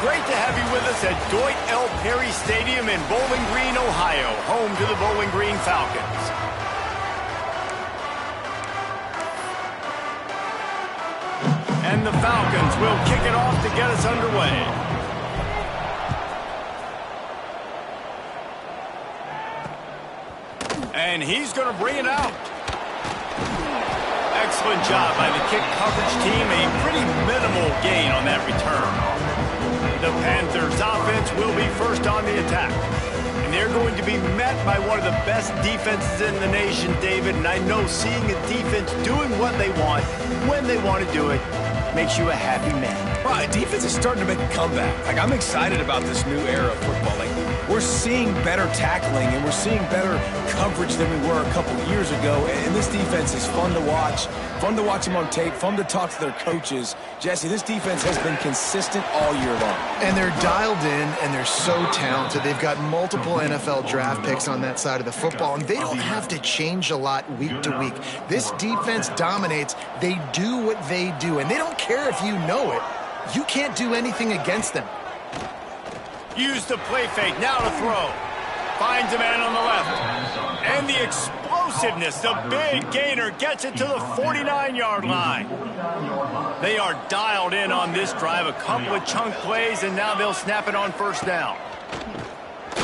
great to have you with us at Dwight L. Perry Stadium in Bowling Green, Ohio, home to the Bowling Green Falcons. And the Falcons will kick it off to get us underway. And he's going to bring it out. Excellent job by the kick coverage team. A pretty minimal gain on that return. The Panthers' offense will be first on the attack. And they're going to be met by one of the best defenses in the nation, David. And I know seeing a defense doing what they want, when they want to do it, makes you a happy man. Well, defense is starting to make a comeback. Like, I'm excited about this new era of football. Like, we're seeing better tackling and we're seeing better coverage than we were a couple years ago. And this defense is fun to watch. Fun to watch them on tape. Fun to talk to their coaches. Jesse, this defense has been consistent all year long. And they're dialed in and they're so talented. They've got multiple NFL draft picks on that side of the football, and they don't have to change a lot week to week. This defense dominates. They do what they do, and they don't care if you know it. You can't do anything against them. Use the play fake, now to throw. Finds a man on the left. And the explosiveness, the big gainer, gets it to the 49-yard line. They are dialed in on this drive. A couple of chunk plays, and now they'll snap it on first down.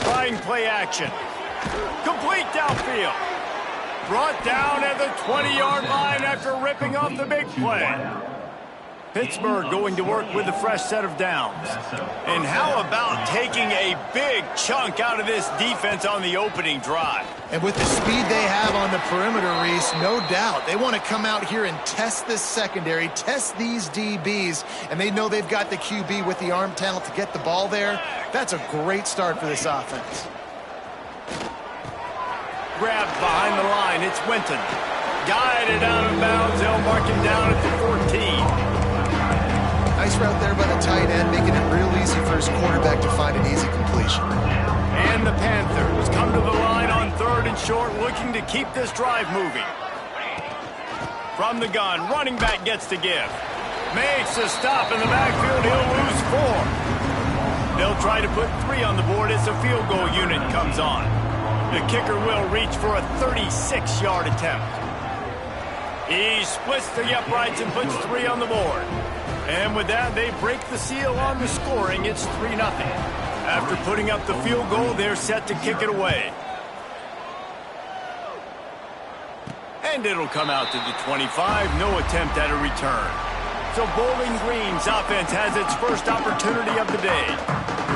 Trying play action. Complete downfield. Brought down at the 20-yard line after ripping off the big play. Pittsburgh going to work with a fresh set of downs. And how about taking a big chunk out of this defense on the opening drive? And with the speed they have on the perimeter, Reese, no doubt, they want to come out here and test this secondary, test these DBs, and they know they've got the QB with the arm talent to get the ball there. That's a great start for this offense. Grabbed behind the line, it's Winton. Guided out of bounds, they'll mark him down at the 14. Nice route there by the tight end, making it real easy for his quarterback to find an easy completion. And the Panthers come to the line on 3rd and short, looking to keep this drive moving. From the gun, running back gets to give. Makes a stop in the backfield, he'll lose 4. They'll try to put 3 on the board as the field goal unit comes on. The kicker will reach for a 36-yard attempt. He splits the uprights and puts 3 on the board. And with that, they break the seal on the scoring. It's 3-0. After putting up the field goal, they're set to kick it away. And it'll come out to the 25. No attempt at a return. So Bowling Green's offense has its first opportunity of the day.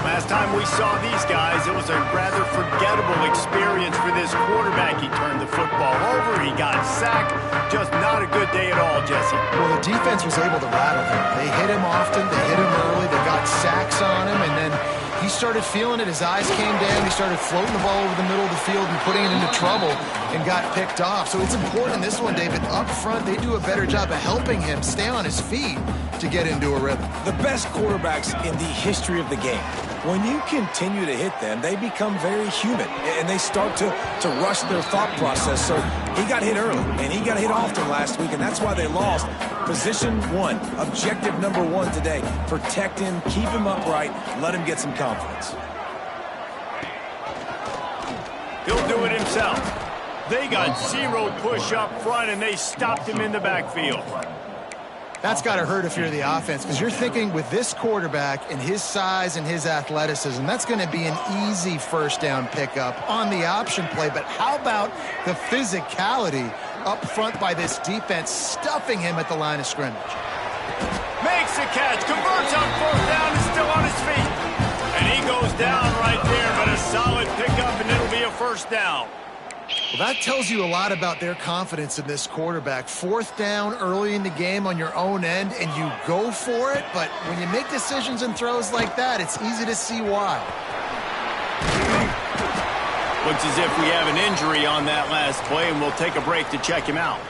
Last time we saw these guys, it was a rather forgettable experience for this quarterback. He turned the football over, he got sacked. Just not a good day at all, Jesse. Well, the defense was able to rattle him. They hit him often, they hit him early, they got sacks on him, and then he started feeling it. His eyes came down, he started floating the ball over the middle of the field and putting it into trouble and got picked off. So it's important in this one, David. Up front, they do a better job of helping him stay on his feet to get into a rhythm. The best quarterbacks in the history of the game, when you continue to hit them, they become very human, and they start to rush their thought process. So he got hit early, and he got hit often last week, and that's why they lost. Position 1, objective number 1 today. Protect him, keep him upright, let him get some confidence. He'll do it himself. They got 0 push up front, and they stopped him in the backfield. That's got to hurt if you're the offense, because you're thinking with this quarterback and his size and his athleticism, that's going to be an easy first down pickup on the option play. But how about the physicality up front by this defense, stuffing him at the line of scrimmage? Makes the catch, converts on 4th down, is still on his feet. And he goes down right there, but a solid pickup, and it'll be a first down. Well, that tells you a lot about their confidence in this quarterback. 4th down early in the game on your own end, and you go for it. But when you make decisions and throws like that, it's easy to see why. Looks as if we have an injury on that last play, and we'll take a break to check him out.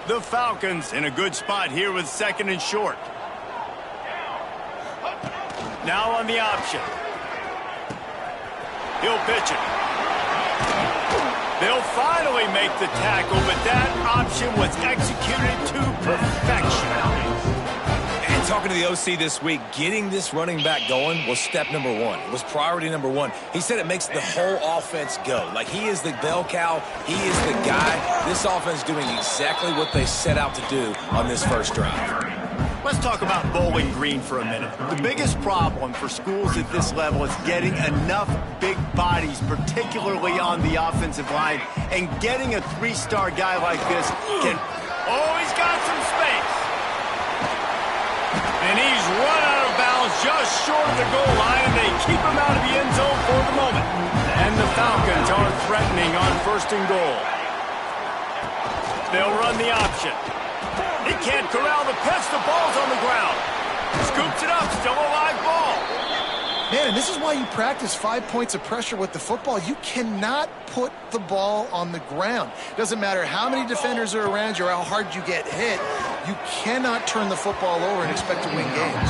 The Falcons in a good spot here with 2nd and short. Now on the option. He'll pitch it. They'll finally make the tackle, but that option was executed to perfection. And talking to the OC this week, getting this running back going was step number one. It was priority number one. He said it makes the whole offense go. Like, he is the bell cow. He is the guy. This offense doing exactly what they set out to do on this first drive. Let's talk about Bowling Green for a minute. The biggest problem for schools at this level is getting enough big bodies, particularly on the offensive line, and getting a three-star guy like this can... Oh, he's got some space. And he's run out of bounds just short of the goal line, and they keep him out of the end zone for the moment. And the Falcons are threatening on 1st and goal. They'll run the option. He can't corral the pitch. The ball's on the ground. Scoops it up. Still a live ball. Man, and this is why you practice 5 points of pressure with the football. You cannot put the ball on the ground. Doesn't matter how many defenders are around you or how hard you get hit. You cannot turn the football over and expect to win games.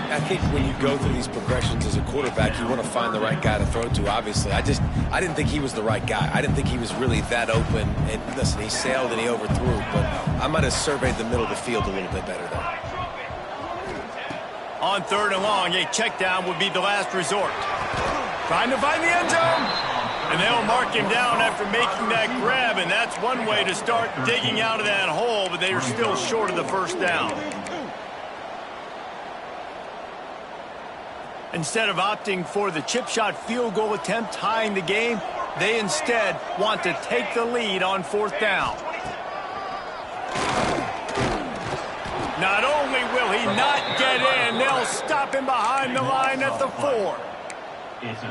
I think when you go through these progressions as a quarterback, you want to find the right guy to throw to, obviously. I didn't think he was the right guy. I didn't think he was really that open. And listen, he sailed and he overthrew, but I might have surveyed the middle of the field a little bit better there. On 3rd and long, a check down would be the last resort. Trying to find the end zone. And they'll mark him down after making that grab, and that's one way to start digging out of that hole, but they are still short of the first down. Instead of opting for the chip shot field goal attempt tying the game, they instead want to take the lead on 4th down. Not only will he not get in, they'll stop him behind the line at the 4.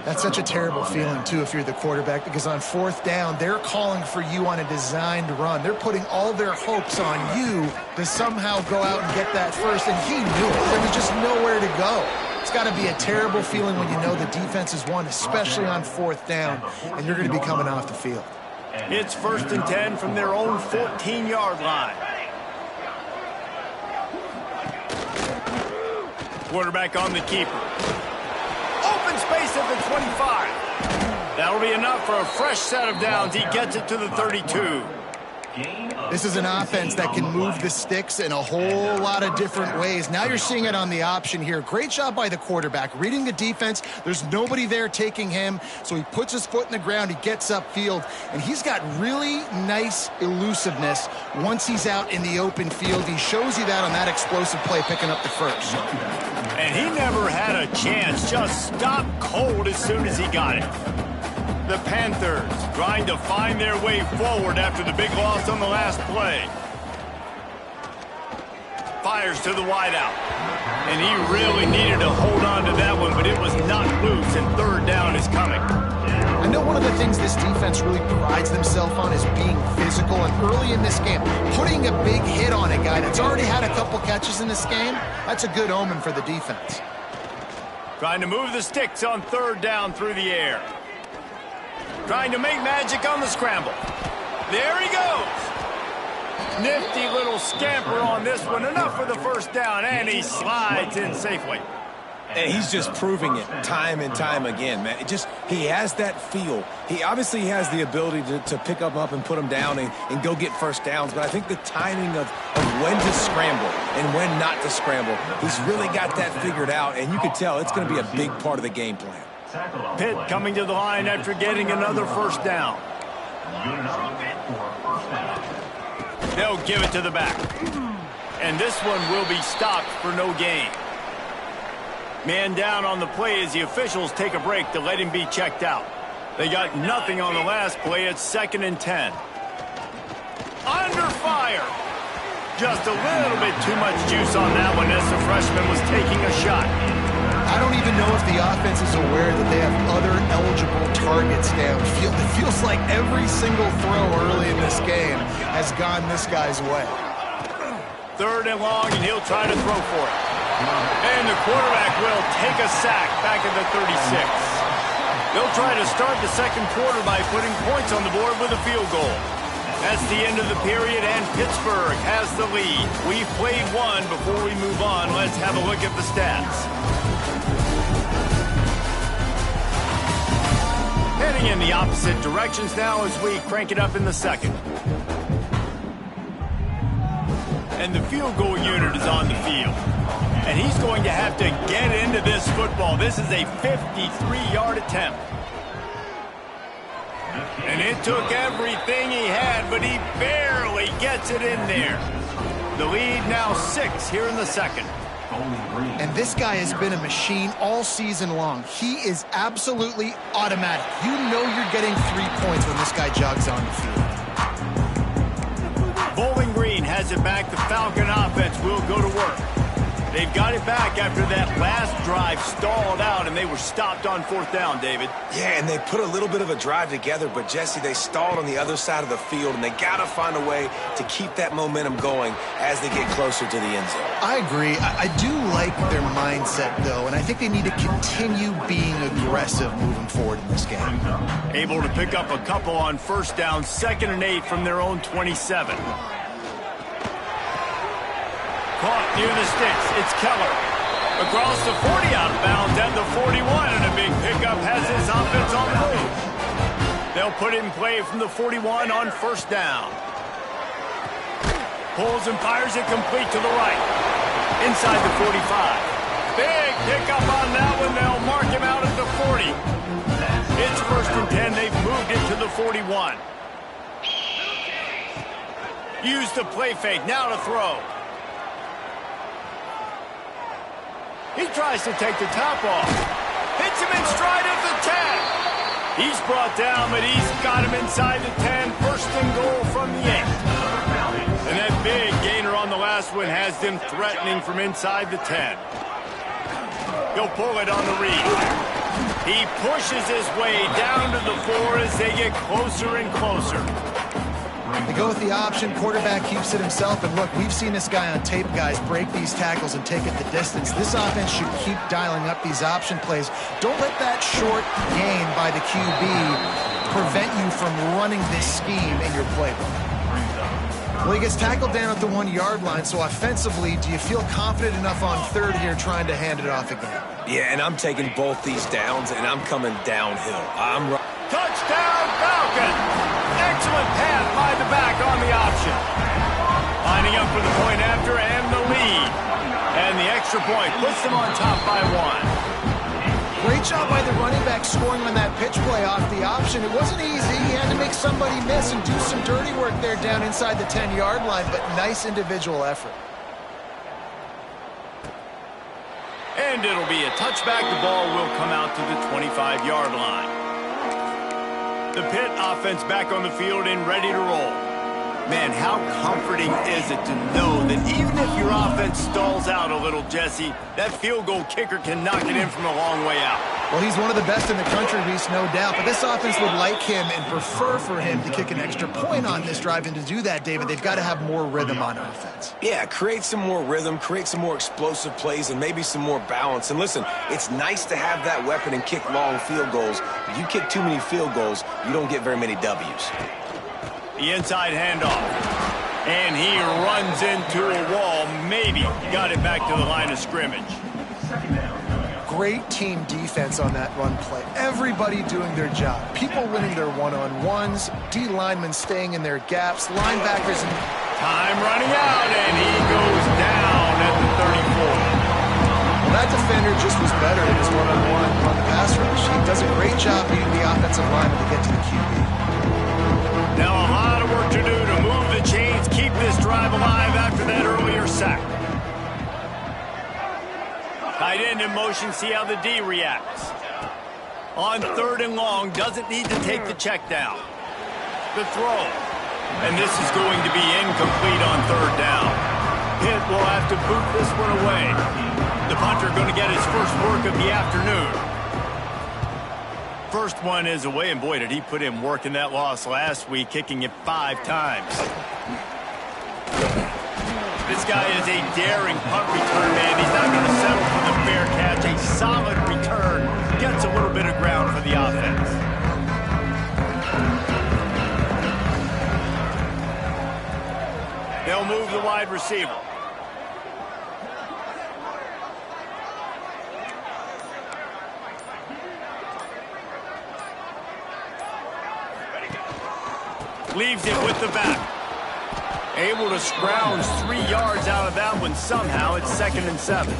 That's such a terrible feeling, too, if you're the quarterback, because on 4th down, they're calling for you on a designed run. They're putting all their hopes on you to somehow go out and get that first, and he knew it. There was just nowhere to go. It's got to be a terrible feeling when you know the defense is won, especially on 4th down, and you're going to be coming off the field. It's 1st and 10 from their own 14-yard line. Quarterback on the keeper. Open space at the 25. That'll be enough for a fresh set of downs. He gets it to the 32. This is an offense that can move the sticks in a whole lot of different ways. Now you're seeing it on the option here. Great job by the quarterback. Reading the defense, there's nobody there taking him, so he puts his foot in the ground, he gets upfield, and he's got really nice elusiveness once he's out in the open field. He shows you that on that explosive play, picking up the first. And he never had a chance, just stopped cold as soon as he got it. The Panthers trying to find their way forward after the big loss on the last play. Fires to the wideout. And he really needed to hold on to that one, but it was not loose, and 3rd down is coming. I know one of the things this defense really prides themselves on is being physical, and early in this game, putting a big hit on a guy that's already had a couple catches in this game, that's a good omen for the defense. Trying to move the sticks on 3rd down through the air. Trying to make magic on the scramble. There he goes. Nifty little scamper on this one. Enough for the first down, and he slides in safely. And he's just proving it time and time again, man. He has that feel. He obviously has the ability to pick him up and put him down and go get first downs, but I think the timing of when to scramble and when not to scramble, he's really got that figured out, and you can tell it's going to be a big part of the game plan. Pitt coming to the line after getting another first down. They'll give it to the back. And this one will be stopped for no gain. Man down on the play as the officials take a break to let him be checked out. They got nothing on the last play. It's 2nd and 10. Under fire. Just a little bit too much juice on that one as the freshman was taking a shot. I don't even know if the offense is aware that they have other eligible targets downfield. It feels like every single throw early in this game has gone this guy's way. 3rd and long, and he'll try to throw for it. And the quarterback will take a sack back at the 36. They'll try to start the second quarter by putting points on the board with a field goal. That's the end of the period, and Pittsburgh has the lead. We've played one. Before we move on, let's have a look at the stats. Heading in the opposite directions now as we crank it up in the second. and the field goal unit is on the field. And he's going to have to get into this football. This is a 53-yard attempt. And it took everything he had, but he barely gets it in there. The lead now 6 here in the second. And this guy has been a machine all season long. He is absolutely automatic. You know you're getting 3 points when this guy jogs on the field. Bowling Green has it back. The Falcon offense will go to work. They've got it back after that last drive stalled out, and they were stopped on 4th down, David. Yeah, and they put a little bit of a drive together, but, Jesse, they stalled on the other side of the field, and they got to find a way to keep that momentum going as they get closer to the end zone. I agree. I do like their mindset, though, and I think they need to continue being aggressive moving forward in this game. Able to pick up a couple on 1st down, 2nd and 8 from their own 27. Caught near the sticks. It's Keller. Across the 40 out of bounds at the 41, and a big pickup has his offense on the move. They'll put it in play from the 41 on 1st down. Pulls and fires it complete to the right. Inside the 45. Big pickup on that one. They'll mark him out at the 40. It's 1st and 10. They've moved it to the 41. Use the play fake. Now to throw. He tries to take the top off. Hits him in stride at the 10. He's brought down, but he's got him inside the 10. 1st and goal from the 8. And that big gainer on the last one has them threatening from inside the 10. He'll pull it on the read. He pushes his way down to the 4 as they get closer and closer. They go with the option. Quarterback keeps it himself. And look, we've seen this guy on tape, guys, break these tackles and take it the distance. This offense should keep dialing up these option plays. Don't let that short gain by the QB prevent you from running this scheme in your playbook. Well, he gets tackled down at the 1-yard line. So offensively, do you feel confident enough on 3rd here trying to hand it off again? Yeah, and I'm taking both these downs, and I'm coming downhill. Touchdown, Falcons! Excellent pass by the back on the option. Lining up for the point after and the lead. And the extra point puts them on top by 1. Great job by the running back scoring on that pitch play off the option. It wasn't easy. He had to make somebody miss and do some dirty work there down inside the 10-yard line, but nice individual effort. And it'll be a touchback. The ball will come out to the 25-yard line. The Pitt offense back on the field and ready to roll. Man, how comforting is it to know that even if your offense stalls out a little, Jesse, that field goal kicker can knock it in from a long way out. Well, he's one of the best in the country, Reese, no doubt. But this offense would like him and prefer for him to kick an extra point on this drive. And to do that, David, they've got to have more rhythm on offense. Yeah, create some more rhythm, create some more explosive plays, and maybe some more balance. And listen, it's nice to have that weapon and kick long field goals. If you kick too many field goals, you don't get very many W's. The inside handoff. And he runs into a wall. Maybe got it back to the line of scrimmage. Great team defense on that run play. Everybody doing their job. People winning their one-on-ones. D linemen staying in their gaps. Linebackers. Time running out, and he goes down at the 34. Well, that defender just was better in his one-on-one on the pass rush. He does a great job beating the offensive lineman to get to the QB. Now a lot of work to do to move the chains, keep this drive alive after that earlier sack. Tight end in motion, see how the D reacts. On 3rd and long, doesn't need to take the check down. The throw. And this is going to be incomplete on 3rd down. Pitt will have to boot this one away. The punter going to get his first work of the afternoon. First one is away, and boy, did he put in work in that loss last week, kicking it 5 times. This guy is a daring punt return man. He's not going to settle for the fair catch. A solid return. Gets a little bit of ground for the offense. They'll move the wide receiver. Leaves it with the back. Able to scrounge 3 yards out of that one somehow. It's 2nd and 7.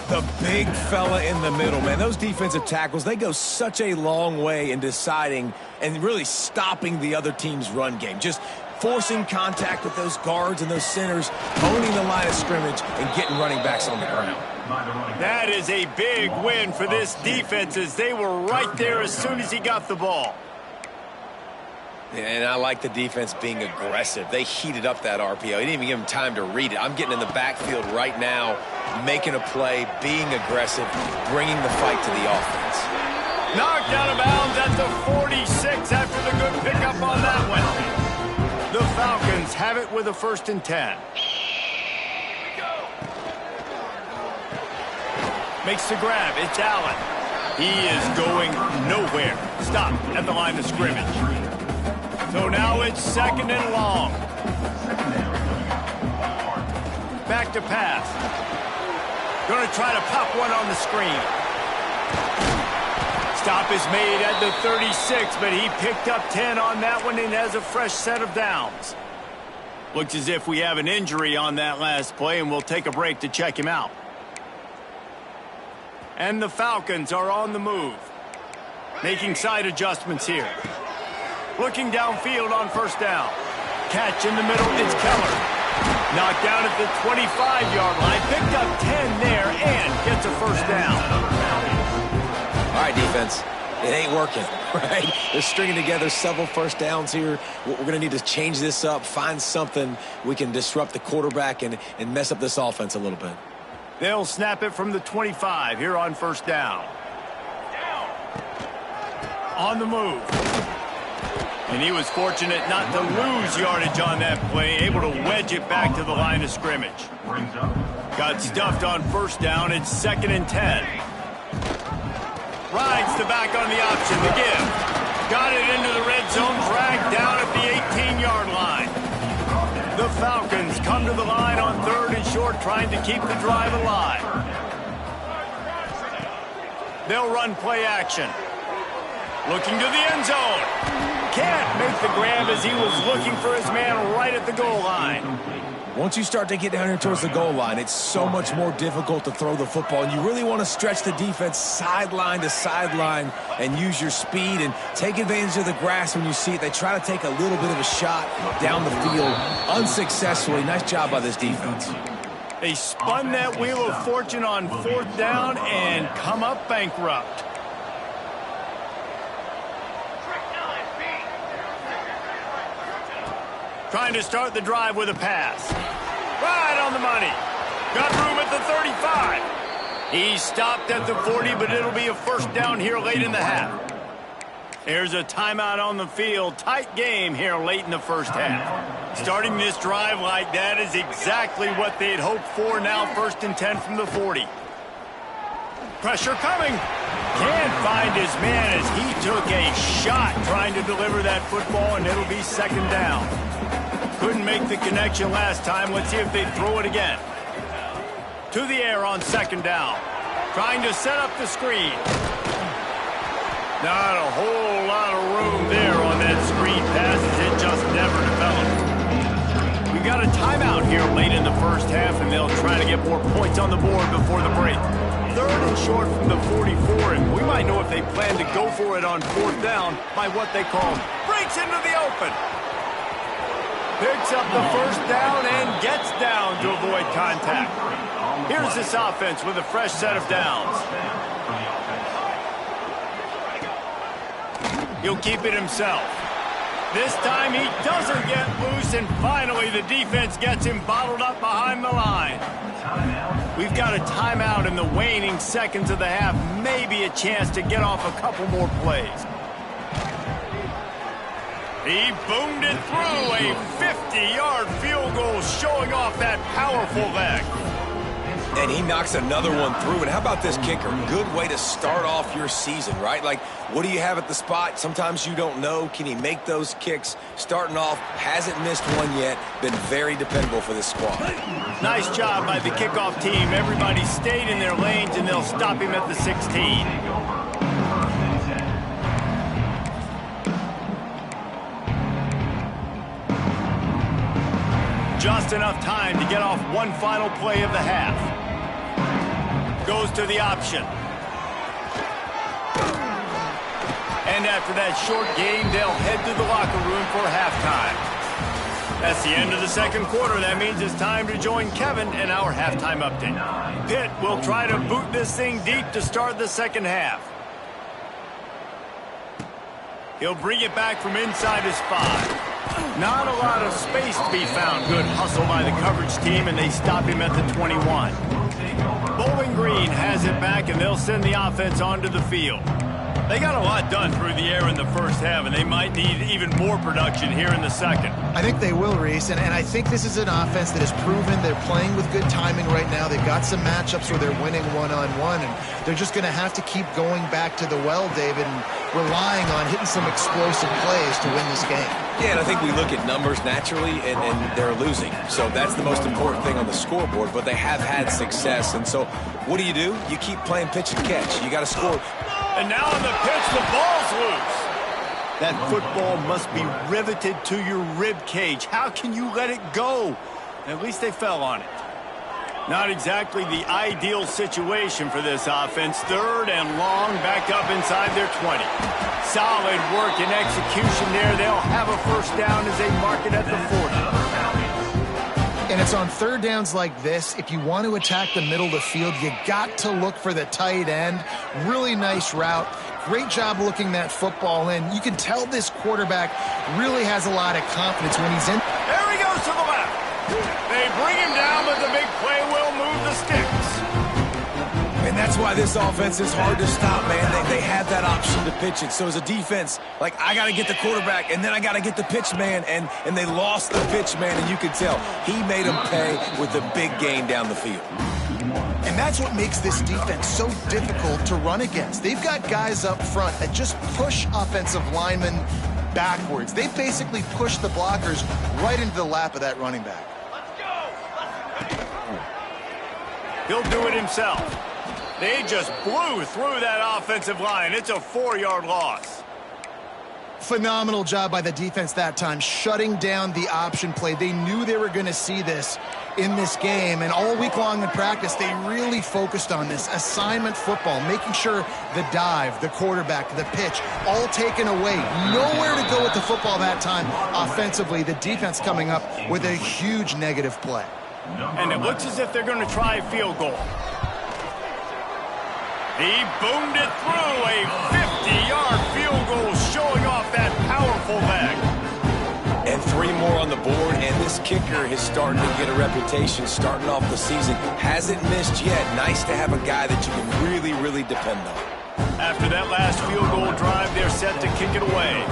The big fella in the middle, man. Those defensive tackles, they go such a long way in deciding and really stopping the other team's run game. Just forcing contact with those guards and those centers, owning the line of scrimmage, and getting running backs on the ground. That is a big win for this defense as they were right there as soon as he got the ball. And I like the defense being aggressive. They heated up that RPO. He didn't even give him time to read it. I'm getting in the backfield right now, making a play, being aggressive, bringing the fight to the offense. Knocked out of bounds at the 46 after the good pickup on that one. The Falcons have it with a 1st and 10. Makes the grab. It's Allen. He is going nowhere. Stop at the line of scrimmage. So now it's 2nd and long. Back to pass. Going to try to pop one on the screen. Stop is made at the 36, but he picked up 10 on that one and has a fresh set of downs. Looks as if we have an injury on that last play, and we'll take a break to check him out. And the Falcons are on the move. Making side adjustments here. Looking downfield on 1st down. Catch in the middle, it's Keller. Knocked down at the 25-yard line. Picked up 10 there and gets a 1st down. All right, defense. It ain't working, right? They're stringing together several 1st downs here. We're going to need to change this up, find something we can disrupt the quarterback and mess up this offense a little bit. They'll snap it from the 25 here on 1st down. On the move. And he was fortunate not to lose yardage on that play, able to wedge it back to the line of scrimmage. Got stuffed on 1st down. It's 2nd and 10. Rides the back on the option, the give. Got it into the red zone, dragged down at the 18-yard line. The Falcons come to the line on 3rd and short, trying to keep the drive alive. They'll run play action. Looking to the end zone. Can't make the grab as he was looking for his man right at the goal line. Once you start to get down here towards the goal line, it's so much more difficult to throw the football. And you really want to stretch the defense sideline to sideline and use your speed and take advantage of the grass when you see it. They try to take a little bit of a shot down the field unsuccessfully. Nice job by this defense. They spun that wheel of fortune on 4th down and come up bankrupt. Trying to start the drive with a pass. Right on the money. Got room at the 35. He stopped at the 40, but it'll be a 1st down here late in the half. There's a timeout on the field. Tight game here late in the 1st half. Starting this drive like that is exactly what they'd hoped for. Now 1st and 10 from the 40. Pressure coming. Can't find his man as he took a shot trying to deliver that football, and it'll be 2nd down. Couldn't make the connection last time. Let's see if they throw it again. To the air on 2nd down. Trying to set up the screen. Not a whole lot of room there on that screen pass as it just never developed. We got a timeout here late in the 1st half, and they'll try to get more points on the board before the break. 3rd and short from the 44, and we might know if they plan to go for it on 4th down by what they call breaks into the open. Picks up the 1st down and gets down to avoid contact. Here's this offense with a fresh set of downs. He'll keep it himself. This time he doesn't get loose, and finally the defense gets him bottled up behind the line. We've got a timeout in the waning seconds of the half. Maybe a chance to get off a couple more plays. He boomed it through a 50-yard field goal, showing off that powerful leg. And he knocks another one through. And how about this kicker? Good way to start off your season, right? Like, what do you have at the spot? Sometimes you don't know. Can he make those kicks? Starting off, hasn't missed one yet. Been very dependable for this squad. Nice job by the kickoff team. Everybody stayed in their lanes, and they'll stop him at the 16. Just enough time to get off one final play of the half. Goes to the option. And after that short game, they'll head to the locker room for halftime. That's the end of the second quarter. That means it's time to join Kevin in our halftime update. Pitt will try to boot this thing deep to start the second half. He'll bring it back from inside his 5. Not a lot of space to be found. Good hustle by the coverage team, and they stop him at the 21. Bowling Green has it back, and they'll send the offense onto the field. They got a lot done through the air in the first half, and they might need even more production here in the second. I think they will, Reese, and I think this is an offense that has proven they're playing with good timing right now. They've got some matchups where they're winning one-on-one, and they're just going to have to keep going back to the well, David, and relying on hitting some explosive plays to win this game. Yeah, and I think we look at numbers naturally, and they're losing. So that's the most important thing on the scoreboard, but they have had success. And so what do? You keep playing pitch and catch. You got to score. And now on the pitch, the ball's loose. That football must be riveted to your rib cage. How can you let it go? At least they fell on it. Not exactly the ideal situation for this offense. Third and long, backed up inside their 20. Solid work and execution there. They'll have a first down as they mark it at the 40. And it's on third downs like this. If you want to attack the middle of the field, you got to look for the tight end. Really nice route. Great job looking that football in. You can tell this quarterback really has a lot of confidence when he's in. There he goes to the left. They bring him down, but the big play will move the sticks. And that's why this offense is hard to stop, man. They have that option to pitch it. So as a defense, like, I got to get the quarterback, and then I got to get the pitch man, and they lost the pitch man, and you can tell he made them pay with a big gain down the field. And that's what makes this defense so difficult to run against. They've got guys up front that just push offensive linemen backwards. They basically push the blockers right into the lap of that running back. He'll do it himself. They just blew through that offensive line. It's a 4-yard loss. Phenomenal job by the defense that time, shutting down the option play. They knew they were going to see this in this game, and all week long in practice, they really focused on this assignment football, making sure the dive, the quarterback, the pitch, all taken away. Nowhere to go with the football that time offensively. The defense coming up with a huge negative play. And it looks as if they're going to try a field goal. He boomed it through, a 50-yard field goal showing off that powerful leg. And 3 more on the board, and this kicker is starting to get a reputation starting off the season. Hasn't missed yet. Nice to have a guy that you can really, really depend on. After that last field goal drive, they're set to kick it away.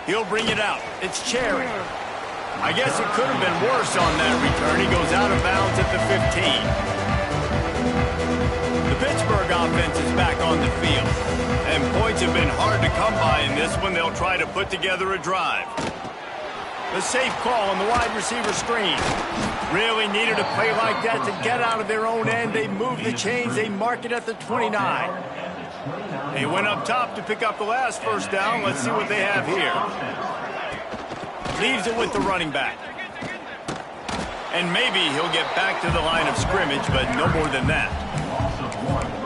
He'll bring it out. It's Cherry. I guess it could have been worse on that return. He goes out of bounds at the 15. The Pittsburgh offense is back on the field. And points have been hard to come by in this one. They'll try to put together a drive. The safe call on the wide receiver screen. Really needed a play like that to get out of their own end. They move the chains. They mark it at the 29. They went up top to pick up the last first down. Let's see what they have here. Leaves it with the running back. And maybe he'll get back to the line of scrimmage, but no more than that.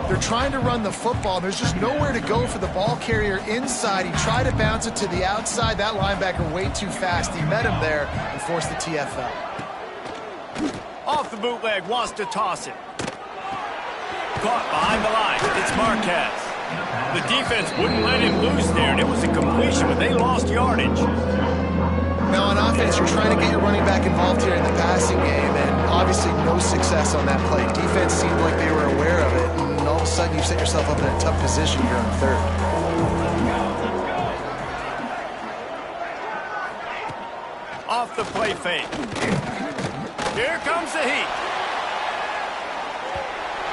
They're trying to run the football. There's just nowhere to go for the ball carrier inside. He tried to bounce it to the outside. That linebacker way too fast. He met him there and forced the TFL. Off the bootleg, wants to toss it. Caught behind the line. It's Marquez. The defense wouldn't let him loose there, and it was a completion, but they lost yardage. Now on offense, you're trying to get your running back involved here in the passing game, and obviously no success on that play. Defense seemed like they were aware of it, and all of a sudden you set yourself up in a tough position here on third. Off the play fake. Here comes the heat.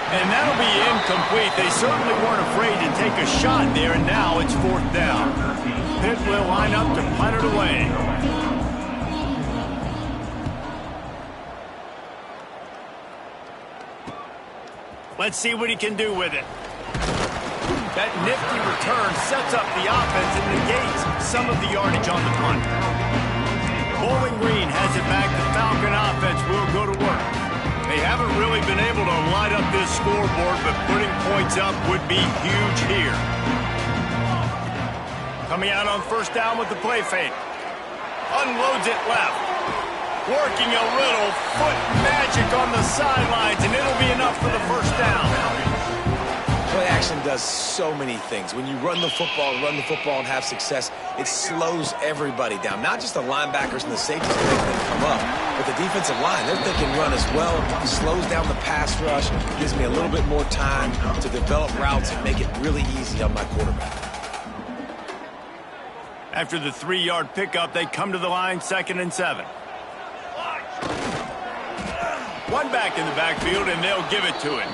And that'll be incomplete. They certainly weren't afraid to take a shot there, and now it's 4th down. Pitt will line up to punt it away. Let's see what he can do with it. That nifty return sets up the offense and negates some of the yardage on the punt. Bowling Green has it back. The Falcon offense will go to work. They haven't really been able to light up this scoreboard, but putting points up would be huge here. Coming out on first down with the play fake. Unloads it left. Working a little foot magic on the sidelines, and it'll be enough for the first down. Play action does so many things. When you run the football and have success, it slows everybody down. Not just the linebackers and the safeties are making them come up, but the defensive line, they're thinking run as well. Slows down the pass rush, gives me a little bit more time to develop routes and make it really easy on my quarterback. After the 3-yard pickup, they come to the line, 2nd and 7. One back in the backfield, and they'll give it to him.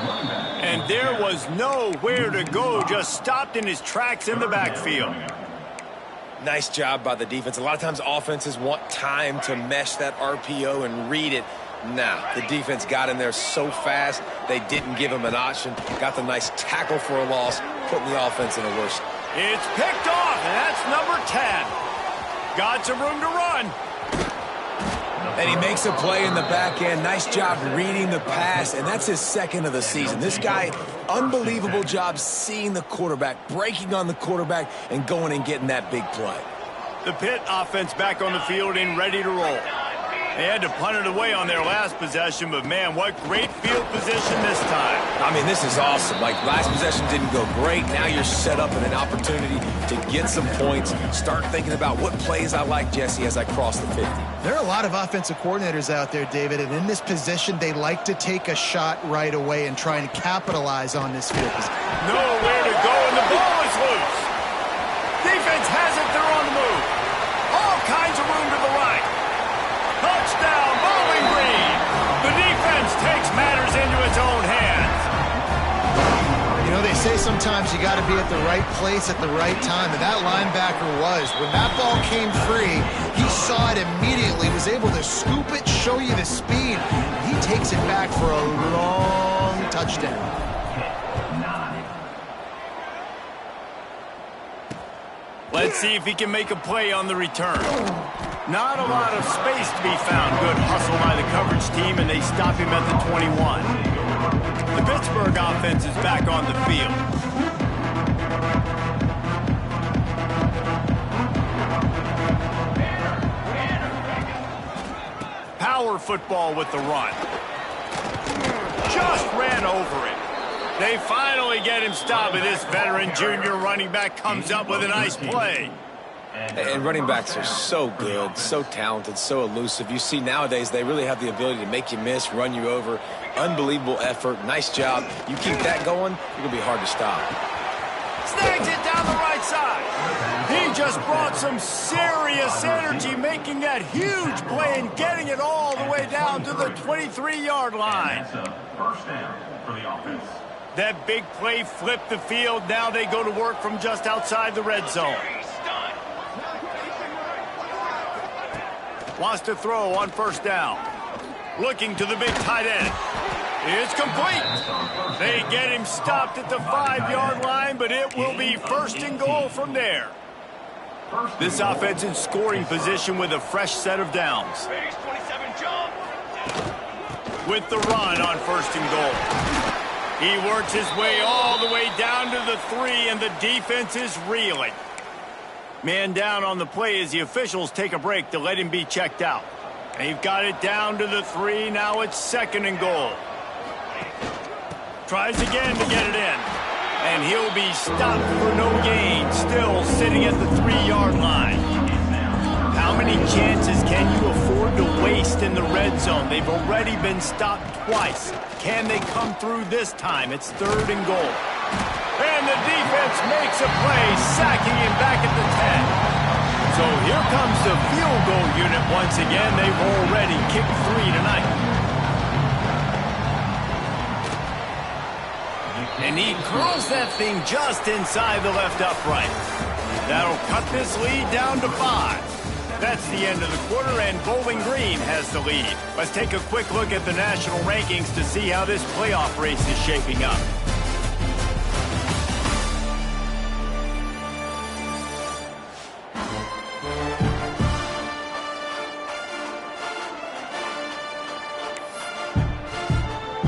And there was nowhere to go, just stopped in his tracks in the backfield. Nice job by the defense. A lot of times offenses want time to mesh that RPO and read it. Nah, the defense got in there so fast, they didn't give him an option. Got the nice tackle for a loss, putting the offense in a worse. It's picked off, and that's number 10. Got some room to run. And he makes a play in the back end. Nice job reading the pass, and that's his 2nd of the season. This guy, unbelievable job seeing the quarterback, breaking on the quarterback, and going and getting that big play. The Pitt offense back on the field and ready to roll. They had to punt it away on their last possession, but man, what great field position this time. I mean, this is awesome. Like, last possession didn't go great. Now you're set up in an opportunity to get some points. Start thinking about what plays I like, Jesse, as I cross the 50. There are a lot of offensive coordinators out there, David, and in this position, they like to take a shot right away and try and capitalize on this field position. Nowhere to go, and the ball is loose. Defense has it. They're on the move. All kinds of room to the right. Touchdown, Bowling Green. The defense takes matters into its own hands. You know, they say sometimes you got to be at the right place at the right time, and that linebacker was. When that ball came free, he saw it immediately, was able to scoop it, show you the speed. He takes it back for a long touchdown. Let's see if he can make a play on the return. Not a lot of space to be found. Good hustle by the coverage team, and they stop him at the 21. The Pittsburgh offense is back on the field. Power football with the run. Just ran over it. They finally get him stopped, and this veteran junior running back comes up with a nice play. And running backs are so good, so talented, so elusive. You see nowadays they really have the ability to make you miss, run you over. Unbelievable effort. Nice job. You keep that going, you're going to be hard to stop. Snags it down the right side. He just brought some serious energy, making that huge play and getting it all the way down to the 23-yard line. First down for the offense. That big play flipped the field. Now they go to work from just outside the red zone. Wants to throw on first down. Looking to the big tight end. It's complete. They get him stopped at the 5-yard line, but it will be 1st and goal from there. This offense in scoring position with a fresh set of downs. With the run on 1st and goal. He works his way all the way down to the 3, and the defense is reeling. Man down on the play as the officials take a break to let him be checked out. They've got it down to the 3. Now it's 2nd and goal. Tries again to get it in. And he'll be stopped for no gain. Still sitting at the 3-yard line. How many chances can you afford to waste in the red zone? They've already been stopped twice. Can they come through this time? It's 3rd and goal. And the defense makes a play, sacking him back at the 10. So here comes the field goal unit once again. They've already kicked 3 tonight. And he curls that thing just inside the left upright. That'll cut this lead down to 5. That's the end of the quarter, and Bowling Green has the lead. Let's take a quick look at the national rankings to see how this playoff race is shaping up.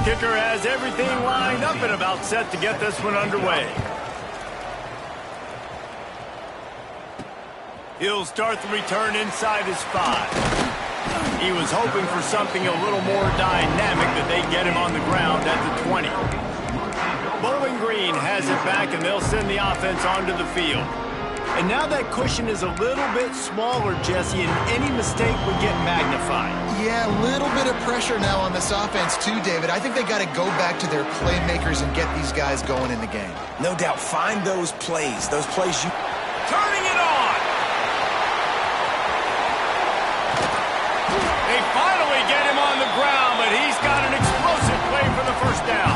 Kicker has everything lined up and about set to get this one underway. He'll start the return inside his 5. He was hoping for something a little more dynamic, that they get him on the ground at the 20. Bowling Green has it back, and they'll send the offense onto the field. And now that cushion is a little bit smaller, Jesse, and any mistake would get magnified. Yeah, a little bit of pressure now on this offense too, David. I think they got to go back to their playmakers and get these guys going in the game. No doubt. Find those plays you... Turning it on! They finally get him on the ground, but he's got an explosive play for the first down.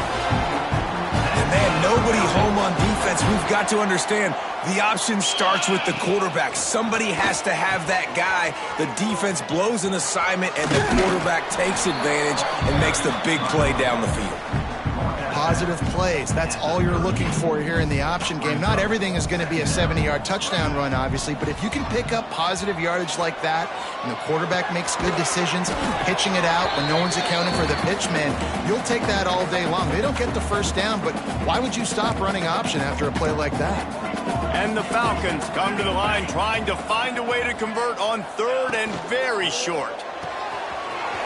And man, nobody home on defense. We've got to understand, the option starts with the quarterback. Somebody has to have that guy. The defense blows an assignment, and the quarterback takes advantage and makes the big play down the field. Positive plays. That's all you're looking for here in the option game. Not everything is going to be a 70-yard touchdown run, obviously, but if you can pick up positive yardage like that, and the quarterback makes good decisions, pitching it out when no one's accounting for the pitch man, you'll take that all day long. They don't get the first down, but why would you stop running option after a play like that? And the Falcons come to the line trying to find a way to convert on 3rd and very short.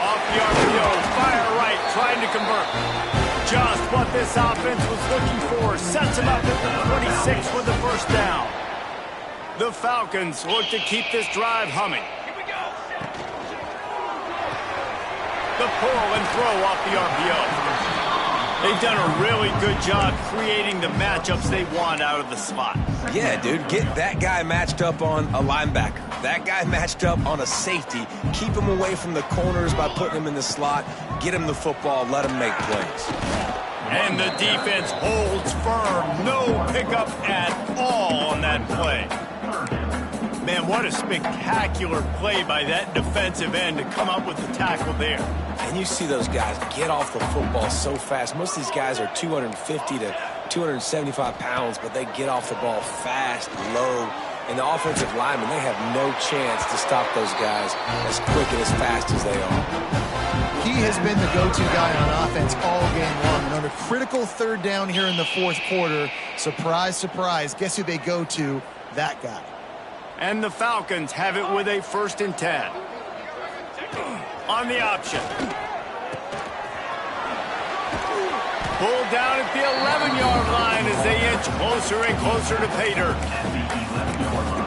Off the RPO, fire right, trying to convert. Just what this offense was looking for. Sets him up at the 26 with the first down. The Falcons look to keep this drive humming. The pull and throw off the RPO. They've done a really good job creating the matchups they want out of the slot. Yeah, dude, get that guy matched up on a linebacker. That guy matched up on a safety. Keep him away from the corners by putting him in the slot. Get him the football. Let him make plays. And the defense holds firm. No pickup at all on that play. Man, what a spectacular play by that defensive end to come up with the tackle there. And you see those guys get off the football so fast. Most of these guys are 250 to 275 pounds, but they get off the ball fast, low. And the offensive linemen, they have no chance to stop those guys as quick and as fast as they are. He has been the go-to guy on offense all game long. And on a critical 3rd down here in the 4th quarter, surprise, surprise, guess who they go to? That guy. And the Falcons have it with a 1st and 10. On the option. Pulled down at the 11-yard line as they inch closer and closer to pay dirt.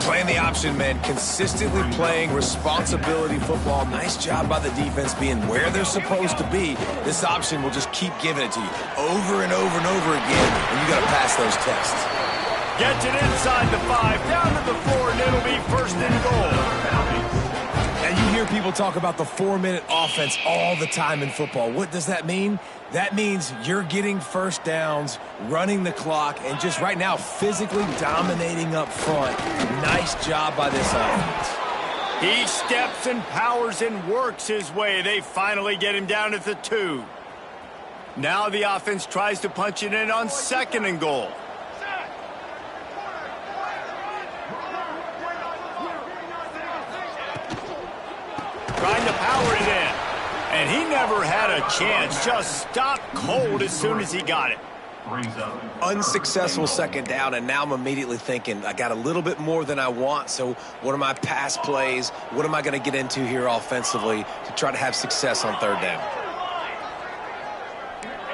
Playing the option, man. Consistently playing responsibility football. Nice job by the defense being where they're supposed to be. This option will just keep giving it to you over and over and over again, and you got to pass those tests. Gets it inside the 5, down to the 4, and it'll be 1st and goal. And you hear people talk about the 4-minute offense all the time in football. What does that mean? That means you're getting first downs, running the clock, and just right now physically dominating up front. Nice job by this offense. He steps and powers and works his way. They finally get him down at the 2. Now the offense tries to punch it in on 2nd and goal. Trying to power it in. And he never had a chance. Just stopped cold as soon as he got it. Unsuccessful 2nd down, and now I'm immediately thinking, I got a little bit more than I want, so what are my pass plays? What am I going to get into here offensively to try to have success on 3rd down?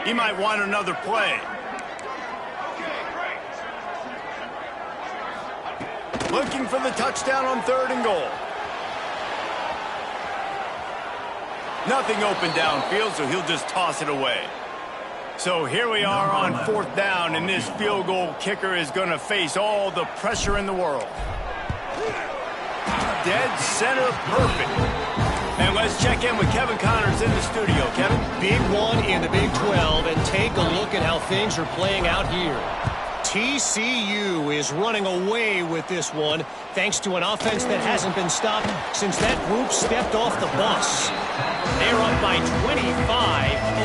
He might want another play. Looking for the touchdown on 3rd and goal. Nothing open downfield, so he'll just toss it away. So here we are on 4th down, and this field goal kicker is going to face all the pressure in the world. Dead center perfect. And let's check in with Kevin Connors in the studio. Kevin? Big one in the Big 12, and take a look at how things are playing out here. TCU is running away with this one thanks to an offense that hasn't been stopped since that group stepped off the bus. They're up by 25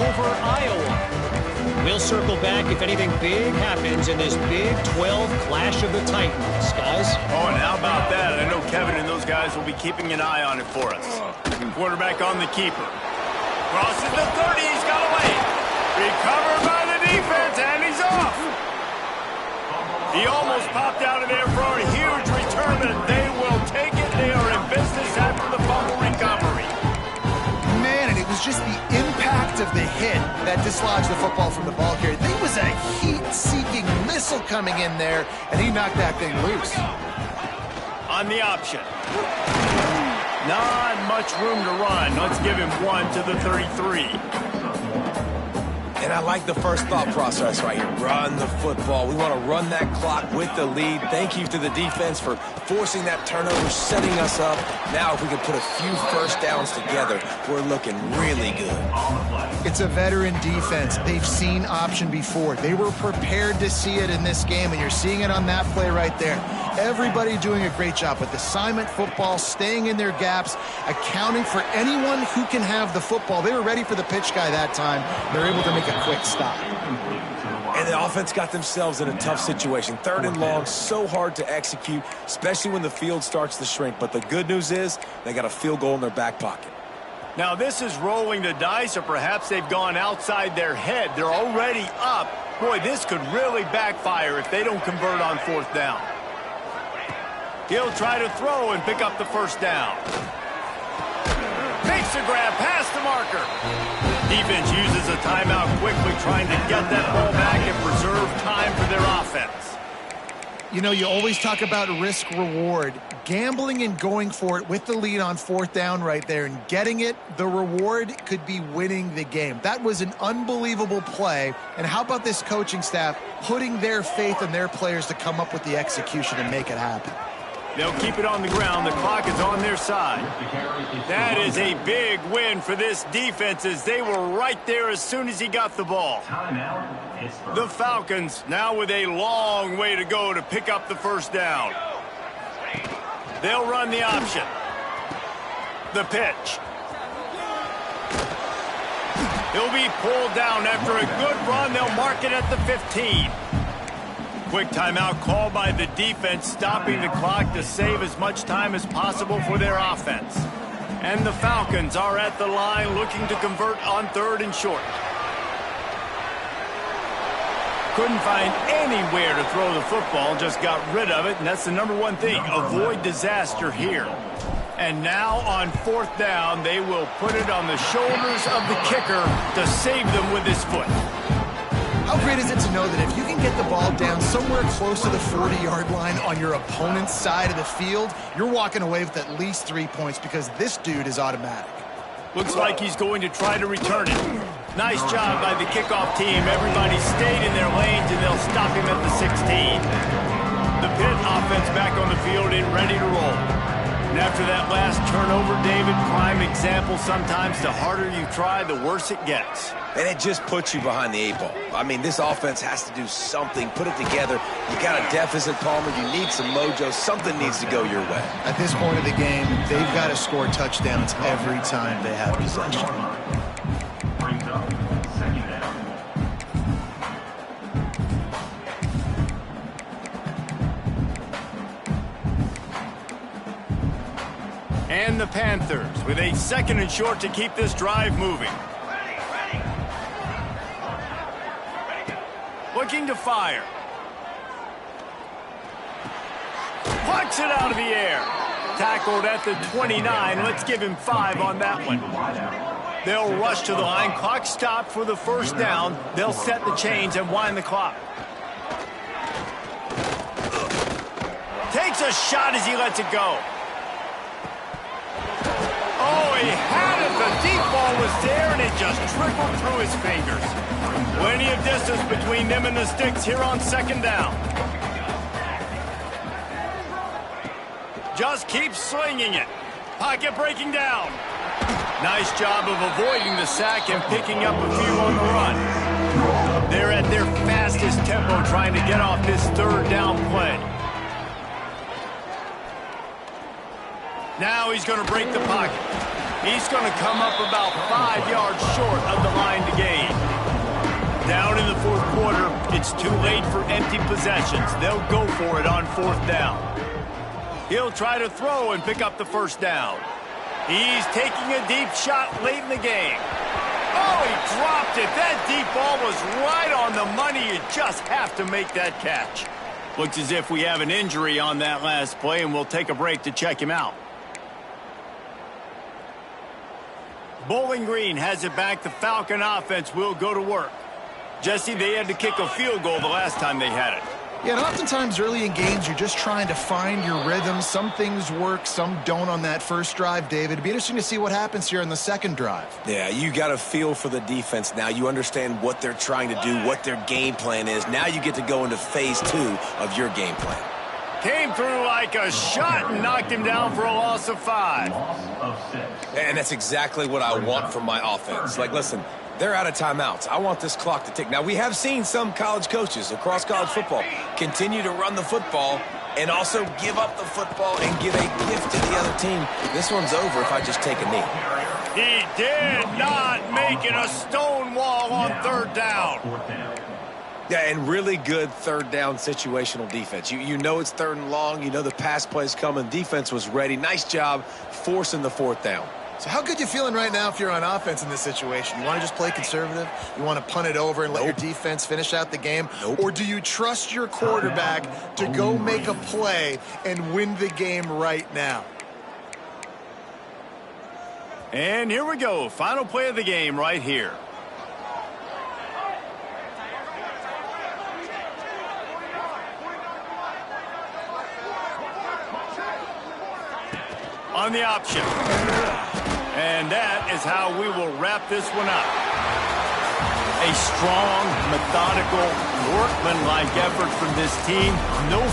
over Iowa. We'll circle back if anything big happens in this Big 12 clash of the Titans, guys. Oh, and how about that? I know Kevin and those guys will be keeping an eye on it for us. Quarterback on the keeper. Crosses the 30. He's got away. Recovered by the defense, and he's off. He almost popped out of there for a huge return, and they will take it. They are in business after the fumble recovery. Man, and it was just the impact of the hit that dislodged the football from the ball carrier. There was a heat-seeking missile coming in there, and he knocked that thing loose. On the option. Not much room to run. Let's give him 1 to the 33. And I like the first thought process right here. Run the football. We want to run that clock with the lead. Thank you to the defense for forcing that turnover, setting us up. Now if we can put a few first downs together, we're looking really good. It's a veteran defense. They've seen option before. They were prepared to see it in this game, and you're seeing it on that play right there. Everybody doing a great job with assignment football, staying in their gaps, accounting for anyone who can have the football. They were ready for the pitch guy that time. They're able to make a quick stop. And the offense got themselves in a tough situation. 3rd and long, so hard to execute, especially when the field starts to shrink. But the good news is they got a field goal in their back pocket. Now this is rolling the dice, or perhaps they've gone outside their head. They're already up. Boy, this could really backfire if they don't convert on 4th down. He'll try to throw and pick up the first down. Makes a grab past the marker. Defense uses a timeout quickly, trying to get that ball back and preserve time for their offense. You know, you always talk about risk-reward. Gambling and going for it with the lead on 4th down right there and getting it, the reward could be winning the game. That was an unbelievable play. And how about this coaching staff putting their faith in their players to come up with the execution and make it happen? They'll keep it on the ground. The clock is on their side. That is a big win for this defense, as they were right there as soon as he got the ball. The Falcons now with a long way to go to pick up the first down. They'll run the option. The pitch. He'll be pulled down after a good run. They'll mark it at the 15. Quick timeout called by the defense, stopping the clock to save as much time as possible for their offense. And the Falcons are at the line looking to convert on 3rd and short. Couldn't find anywhere to throw the football, just got rid of it, and that's the #1 thing. Avoid disaster here. And now on 4th down, they will put it on the shoulders of the kicker to save them with his foot. How great is it to know that if you can get the ball down somewhere close to the 40-yard line on your opponent's side of the field, you're walking away with at least 3 points because this dude is automatic. Looks like he's going to try to return it. Nice job by the kickoff team. Everybody stayed in their lanes, and they'll stop him at the 16. The Pitt offense back on the field and ready to roll. And after that last turnover, David, prime example, sometimes the harder you try, the worse it gets. And it just puts you behind the 8 ball. I mean, this offense has to do something, put it together. You got a deficit, Palmer. You need some mojo. Something needs to go your way. At this point of the game, they've got to score touchdowns every time they have possession. Brings up 2nd down. And the Panthers with a 2nd and short to keep this drive moving. Looking to fire. Plucks it out of the air. Tackled at the 29. Let's give him 5 on that one. They'll rush to the line. Clock stopped for the first down. They'll set the chains and wind the clock. Takes a shot as he lets it go. Oh, he had it. The deep ball was there, and it just trickled through his fingers. Plenty of distance between them and the sticks here on 2nd down. Just keeps slinging it. Pocket breaking down. Nice job of avoiding the sack and picking up a few on the run. They're at their fastest tempo trying to get off this 3rd down play. Now he's going to break the pocket. He's going to come up about 5 yards short of the line to gain. Down in the 4th quarter, it's too late for empty possessions. They'll go for it on 4th down. He'll try to throw and pick up the first down. He's taking a deep shot late in the game. Oh, he dropped it. That deep ball was right on the money. You just have to make that catch. Looks as if we have an injury on that last play, and we'll take a break to check him out. Bowling Green has it back. The Falcon offense will go to work. Jesse, they had to kick a field goal the last time they had it. Yeah, and oftentimes early in games, you're just trying to find your rhythm. Some things work, some don't on that first drive, David. It'd be interesting to see what happens here in the second drive. Yeah, you got a feel for the defense now. You understand what they're trying to do, what their game plan is. Now you get to go into phase 2 of your game plan. Came through like a shot and knocked him down for a loss of 5. Loss of 6. And that's exactly what I want from my offense. Like, listen, they're out of timeouts. I want this clock to tick. Now, we have seen some college coaches across college football continue to run the football and also give up the football and give a gift to the other team. This one's over if I just take a knee. He did not make it a stone wall on third down. 4th down. Yeah, and really good third down situational defense. You know it's third and long. You know the pass play's coming. Defense was ready. Nice job forcing the 4th down. So how good you feeling right now if you're on offense in this situation? You want to just play conservative? You want to punt it over and let your defense finish out the game? Nope. Or do you trust your quarterback to go make a play and win the game right now? And here we go. Final play of the game right here. On the option. And that is how we will wrap this one up. A strong, methodical, workmanlike effort from this team. No